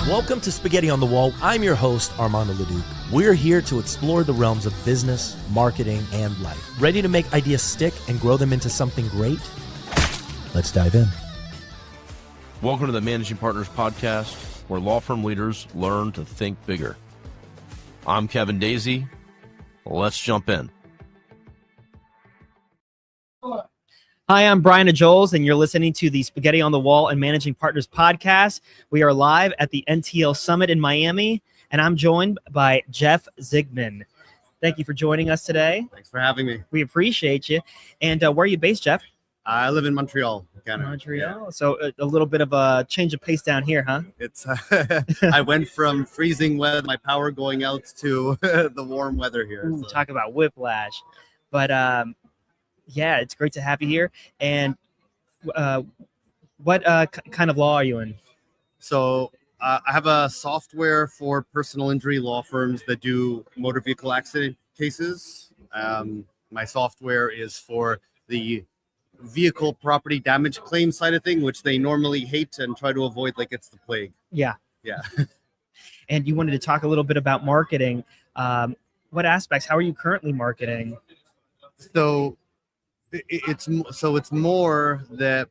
Welcome to Spaghetti on the Wall. I'm your host, Armando Leduc. We're here to explore the realms of business, marketing, and life. Ready to make ideas stick and grow them into something great? Let's dive in. Welcome to the Managing Partners Podcast, where law firm leaders learn to think bigger. I'm Kevin Daisy. Let's jump in. Hi, I'm Brian Ajoles, and you're listening to the Spaghetti on the Wall and Managing Partners podcast. We are live at the NTL Summit in Miami, and I'm joined by Jeff Ziggman. Thank you for joining us today. Thanks for having me. We appreciate you. And where are you based, Jeff? I live in Montreal, Canada. Montreal. Yeah. So a little bit of a change of pace down here, huh? It's I went from freezing weather, my power going out, to the warm weather here. Ooh, talk about whiplash. But yeah, it's great to have you here. And what kind of law are you in? So I have a software for personal injury law firms that do motor vehicle accident cases. My software is for the vehicle property damage claim side of thing, which they normally hate and try to avoid like it's the plague. Yeah. Yeah. And you wanted to talk a little bit about marketing. What aspects? How are you currently marketing? So it's more that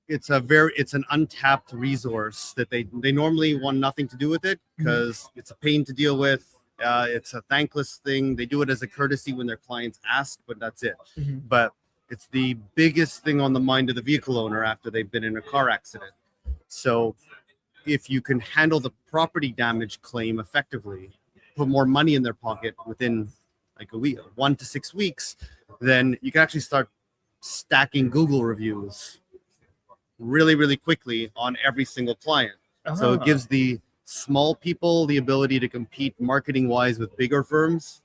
it's an untapped resource that they normally want nothing to do with it because it's a pain to deal with. It's a thankless thing. They do it as a courtesy when their clients ask, but that's it. But it's the biggest thing on the mind of the vehicle owner after they've been in a car accident. So if you can handle the property damage claim effectively, put more money in their pocket within like a week, 1 to 6 weeks, then you can actually start stacking Google reviews really, really quickly on every single client. So it gives the small people the ability to compete marketing wise with bigger firms.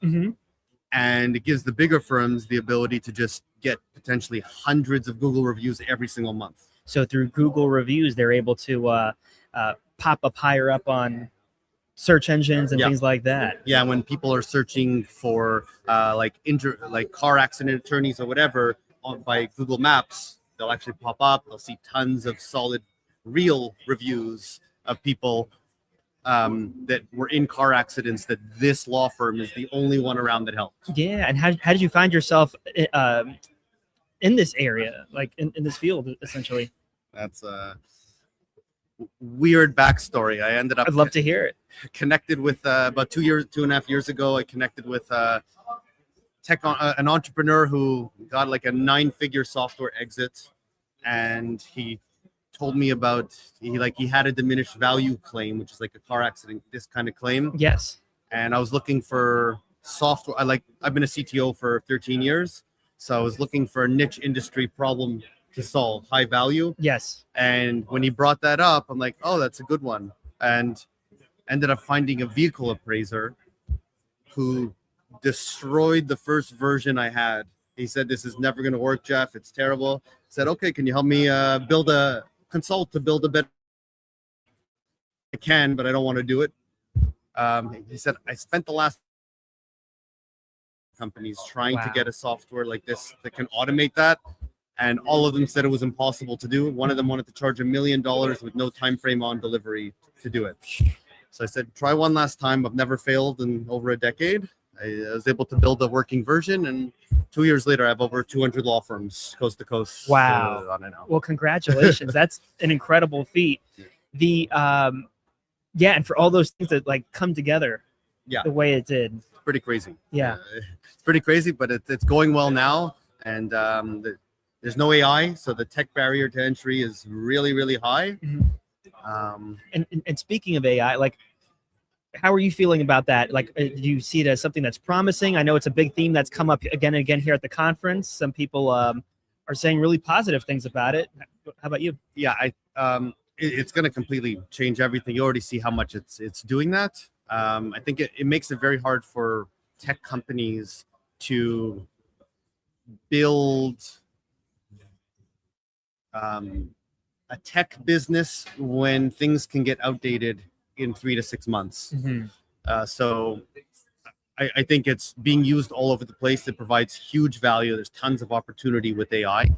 And it gives the bigger firms the ability to just get potentially hundreds of Google reviews every single month. So through Google reviews, they're able to pop up higher up on search engines and things like that. Yeah, when people are searching for like car accident attorneys or whatever by Google Maps, they'll actually pop up. They'll see tons of solid, real reviews of people that were in car accidents that this law firm is the only one around that helped. Yeah, and how did you find yourself in this area, like in this field, essentially? That's a weird backstory. I ended up I'd love to hear it. Connected with about 2.5 years ago, I connected with an entrepreneur who got like a 9-figure software exit, and he told me about he had a diminished value claim, which is like a car accident, this kind of claim. Yes. And I was looking for software. I've been a CTO for 13 years, so I was looking for a niche industry problem to solve, high value. Yes. And when he brought that up, I'm like, oh, that's a good one. And ended up finding a vehicle appraiser who destroyed the first version I had. He said, this is never going to work, Jeff. It's terrible. I said, okay, can you help me consult to build a better? I can, but I don't want to do it. He said, I spent the last companies trying to get a software like this that can automate that. And all of them said it was impossible to do. One of them wanted to charge $1 million with no time frame on delivery to do it. So I said, try one last time. I've never failed in over a decade. I was able to build a working version, and 2 years later, I have over 200 law firms coast to coast. Wow. On it now. Well, congratulations. That's an incredible feat. The and for all those things that like come together the way it did. It's pretty crazy. Yeah. It's pretty crazy, but it's going well now. And there's no AI, so the tech barrier to entry is really, really high. And speaking of AI, like, how are you feeling about that? Like, do you see it as something that's promising? I know it's a big theme that's come up again and again here at the conference. Some people are saying really positive things about it. How about you? Yeah, it's going to completely change everything. You already see how much it's doing that. I think it makes it very hard for tech companies to build a tech business when things can get outdated in 3 to 6 months. So I think it's being used all over the place. It provides huge value. There's tons of opportunity with AI.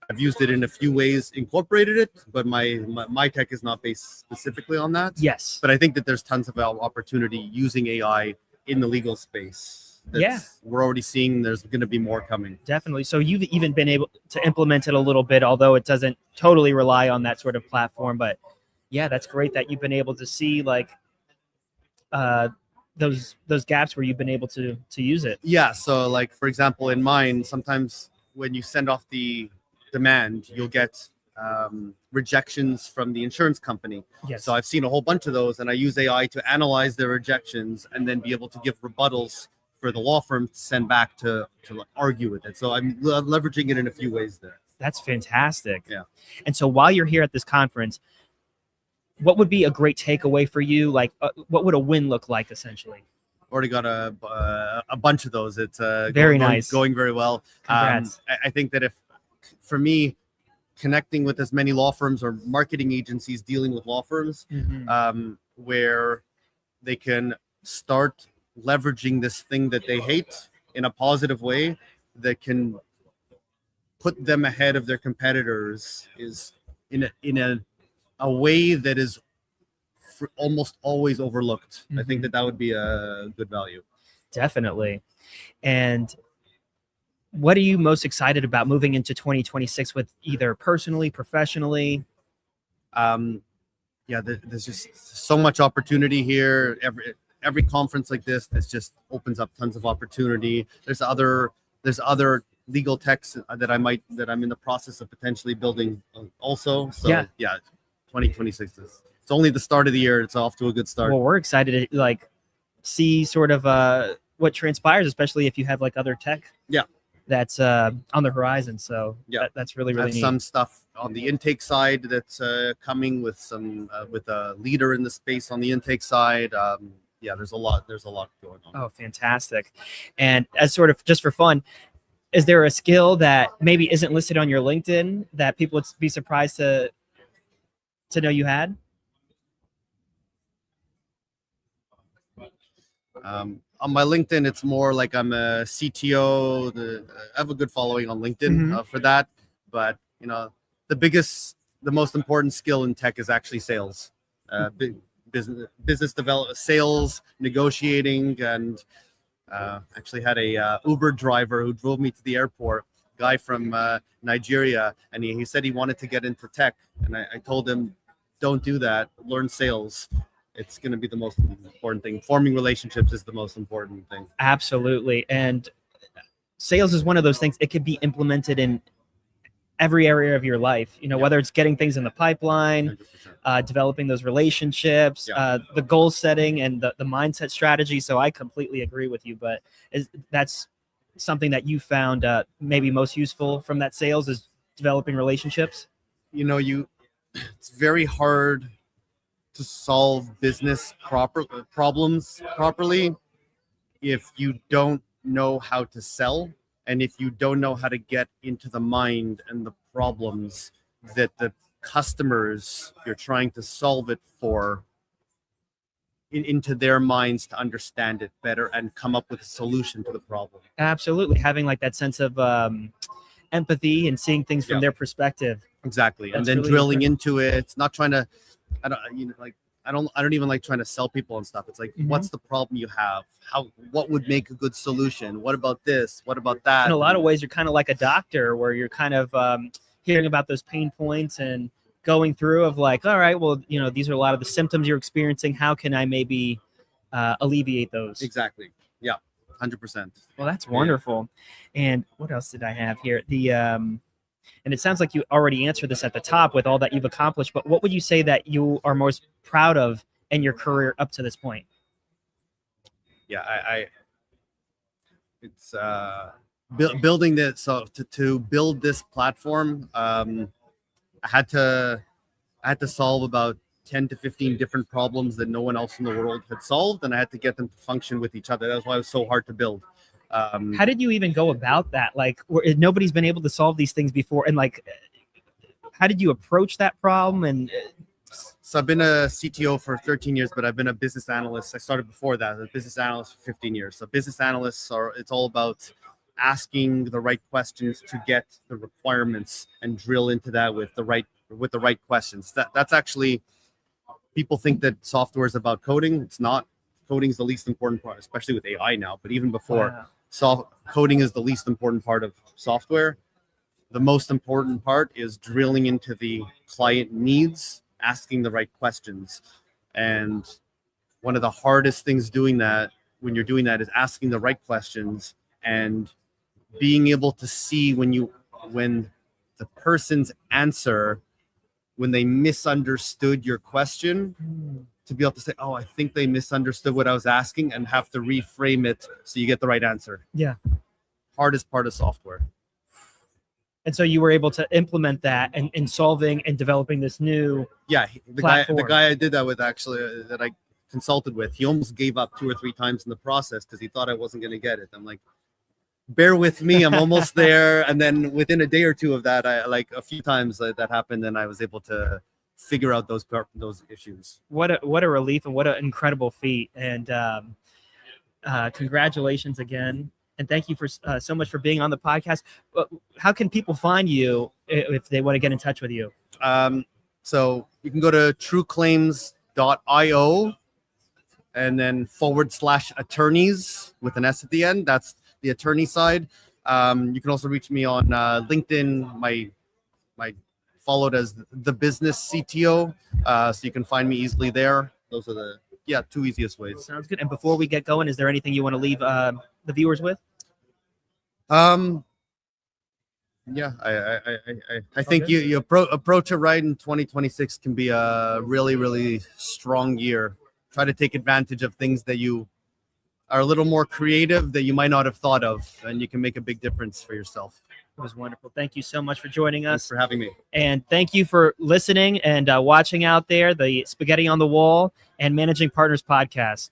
I've used it in a few ways, incorporated it, but my tech is not based specifically on that. Yes. But I think that there's tons of opportunity using AI in the legal space. We're already seeing there's going to be more coming. Definitely. So you've even been able to implement it a little bit, although it doesn't totally rely on that sort of platform. But yeah, that's great that you've been able to see like those gaps where you've been able to use it. Yeah. So like, for example, in mine, sometimes when you send off the demand, you'll get rejections from the insurance company. Yes. So I've seen a whole bunch of those, and I use AI to analyze their rejections and then be able to give rebuttals for the law firm to send back to argue with it. So I'm leveraging it in a few ways there. That's fantastic. Yeah. And so while you're here at this conference, what would be a great takeaway for you? Like, what would a win look like, essentially? Already got a bunch of those. It's very nice, going very well. Congrats. I think that for me, connecting with as many law firms or marketing agencies dealing with law firms, where they can start leveraging this thing that they hate in a positive way that can put them ahead of their competitors is in a way that is almost always overlooked. I think that would be a good value. Definitely. And what are you most excited about moving into 2026 with, either personally, professionally? There's just so much opportunity here. Every conference like this just opens up tons of opportunity. There's other legal techs that I'm in the process of potentially building also. So yeah 2026 it's only the start of the year. It's off to a good start. Well, we're excited to like see sort of what transpires, especially if you have like other tech that's on the horizon. So that's really neat. Some stuff on the intake side that's coming with some with a leader in the space on the intake side. There's a lot going on. Oh, fantastic. And as sort of just for fun, is there a skill that maybe isn't listed on your LinkedIn that people would be surprised to know you had? On my LinkedIn, it's more like I'm a CTO. I have a good following on LinkedIn for that. But the most important skill in tech is actually sales, business development, sales, negotiating, and actually had a Uber driver who drove me to the airport. Guy from Nigeria, and he said he wanted to get into tech, and I told him, don't do that. Learn sales. It's going to be the most important thing. Forming relationships is the most important thing. Absolutely. And sales is one of those things. It could be implemented in every area of your life, whether it's getting things in the pipeline, developing those relationships, the goal setting, and the mindset strategy. So I completely agree with you, but that's something that you found maybe most useful from that sales is developing relationships? It's very hard to solve business problems properly if you don't know how to sell, and if you don't know how to get into the mind and the problems that the customers you're trying to solve it for into their minds to understand it better and come up with a solution to the problem. Absolutely. Having like that sense of empathy and seeing things from their perspective. Exactly. That's and then really drilling important. into it. It's not trying to, I don't even like trying to sell people on stuff. It's like, what's the problem you have? What would make a good solution? What about this? What about that? In a lot of ways, you're kind of like a doctor where you're kind of hearing about those pain points and going through of like, all right, well, these are a lot of the symptoms you're experiencing. How can I maybe alleviate those? Exactly. Yeah. 100%. Well, that's wonderful. And what else did I have here? And it sounds like you already answered this at the top with all that you've accomplished, but what would you say that you are most proud of in your career up to this point? Yeah, it's building this. So to build this platform, I had to solve about 10 to 15 different problems that no one else in the world had solved, and I had to get them to function with each other. That's why it was so hard to build. How did you even go about that? Like, nobody's been able to solve these things before, and like, how did you approach that problem? And so I've been a CTO for 13 years, but I've been a business analyst. I started before that as a business analyst for 15 years. So business analysts it's all about asking the right questions to get the requirements and drill into that with the right questions. That's actually, people think that software is about coding. It's not. Coding is the least important part, especially with AI now. But even before, coding is the least important part of software. The most important part is drilling into the client needs, asking the right questions. And one of the hardest things doing that, when you're doing that, is asking the right questions and being able to see when the person's answer, when they misunderstood your question, to be able to say, oh, I think they misunderstood what I was asking, and have to reframe it so you get the right answer. Yeah. Hardest part of software. And so you were able to implement that and in solving and developing this new the guy I did that with, actually, that I consulted with, he almost gave up 2 or 3 times in the process because he thought I wasn't going to get it. I'm like, bear with me, I'm almost there. And then within a day or two of that, I like a few times that happened, and I was able to figure out those issues. What a relief, and what an incredible feat. And congratulations again. And thank you for so much for being on the podcast. How can people find you if they want to get in touch with you? So you can go to trueclaims.io and then /attorneys with an S at the end. That's the attorney side. You can also reach me on LinkedIn. My followed as the business CTO. So you can find me easily there. Those are the 2 easiest ways. Sounds good. And before we get going, is there anything you want to leave the viewers with? I think you approach it right, and 2026 can be a really, really strong year. Try to take advantage of things that you are a little more creative that you might not have thought of, and you can make a big difference for yourself. It was wonderful. Thank you so much for joining us. Thanks for having me. And thank you for listening and watching out there, the Spaghetti on the Wall and Managing Partners podcast.